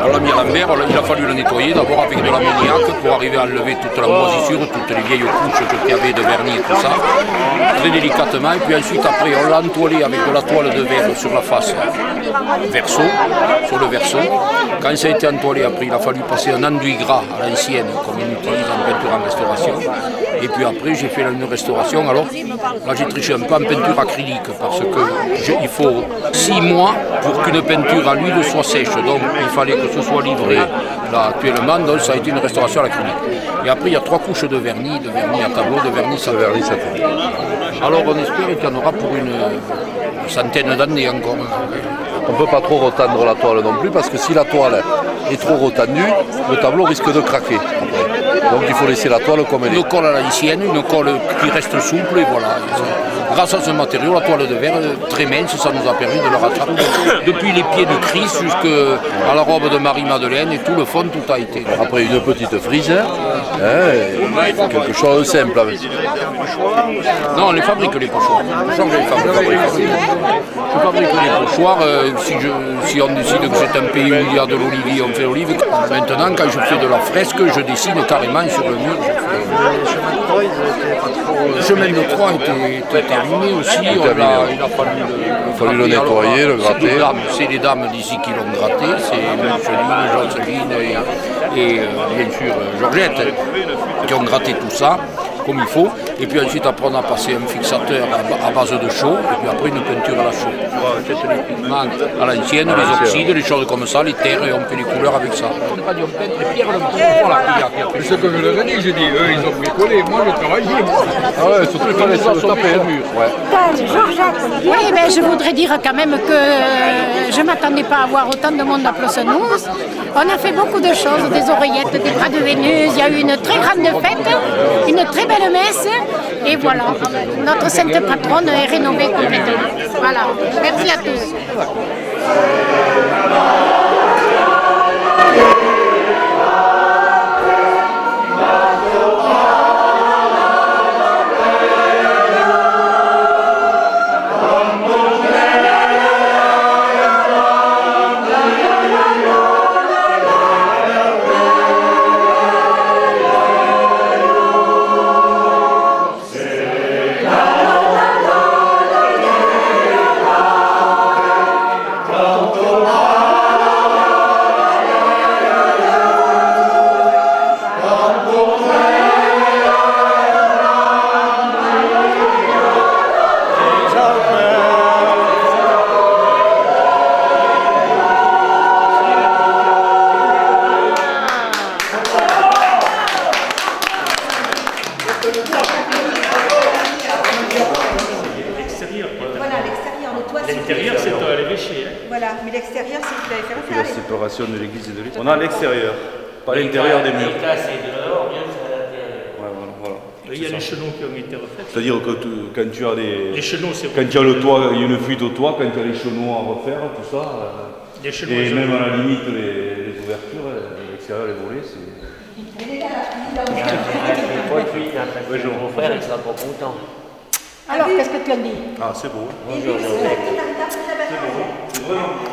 On l'a mis à l'envers, il a fallu le nettoyer d'abord avec de l'ammoniac pour arriver à enlever toute la moisissure, toutes les vieilles couches qu'il y avait de vernis et tout ça, très délicatement. Et puis ensuite, après, on l'a entoilé avec de la toile de verre sur la face verso, sur le verso. Quand ça a été entoilé, après, il a fallu passer un enduit gras à l'ancienne, comme on utilise en peinture en restauration. Et puis après, j'ai fait une restauration. Alors là, j'ai triché un peu en peinture acrylique parce qu'il faut 6 mois pour qu'une peinture à l'huile soit sèche. Donc, il fallait que ce soit livré là actuellement. Donc, ça a été une restauration à l'acrylique. Et après, il y a 3 couches de vernis à tableau, de vernis satin. Alors, on espère qu'il y en aura pour une centaine d'années encore. On ne peut pas trop retendre la toile non plus, parce que si la toile est trop retendue, le tableau risque de craquer. Donc il faut laisser la toile comme elle est. Une colle à l'ancienne, une colle qui reste souple, et voilà. Grâce à ce matériau, la toile de verre très mince, ça nous a permis de le rattraper. Depuis les pieds de Christ jusqu'à la robe de Marie-Madeleine, et tout le fond, tout a été. Après une petite frise, quelque chose de simple. Non, on les fabrique les pochoirs. Je fabrique les pochoirs. Si on décide que c'est un pays où il y a de l'olivier, on fait l'olive. Maintenant, quand je fais de la fresque, je dessine carrément sur le mur. Le chemin de Troyes était terminé aussi. Il a fallu le nettoyer, le gratter. C'est les dames d'ici qui l'ont gratté. C'est Jocelyne et bien sûr Georgette qui ont gratté tout ça comme il faut. Et puis ensuite, après, on a passé un fixateur à base de chaux, et puis après une peinture à la chaux. On fait les pigments à l'ancienne, les oxydes, les choses comme ça, les terres, et on fait les couleurs avec ça. On n'a pas dit on peint les pierres, c'est ce que je leur ai dit, j'ai dit, eux ils ont bricolé, moi je travaillais. Ah ouais, surtout il fallait se taper le mur. Oui, mais je voudrais dire quand même que je ne m'attendais pas à voir autant de monde à Plossenous. On a fait beaucoup de choses, des oreillettes, des bras de Vénus, il y a eu une très grande fête, une très belle messe, et voilà, notre sainte patronne est rénovée complètement. Voilà, merci à tous. L'intérieur, c'est à l'évêché. Voilà, mais l'extérieur, c'est que vous avez fait la séparation de l'église et de l'État. On a l'extérieur, pas l'intérieur des murs. Il y a les chenaux qui ont été refaits. C'est-à-dire que quand tu as des... Les chenaux, c'est... Quand tu as le toit, il y a une fuite au toit, quand tu as les chenaux à refaire, tout ça. Les chenaux, et même à la limite, les ouvertures, l'extérieur, les volets, c'est... Mon frère, il sera pas content. Alors, qu'est-ce que tu as dit? Ah, c'est beau. Bonjour. C'est beau. C'est vraiment...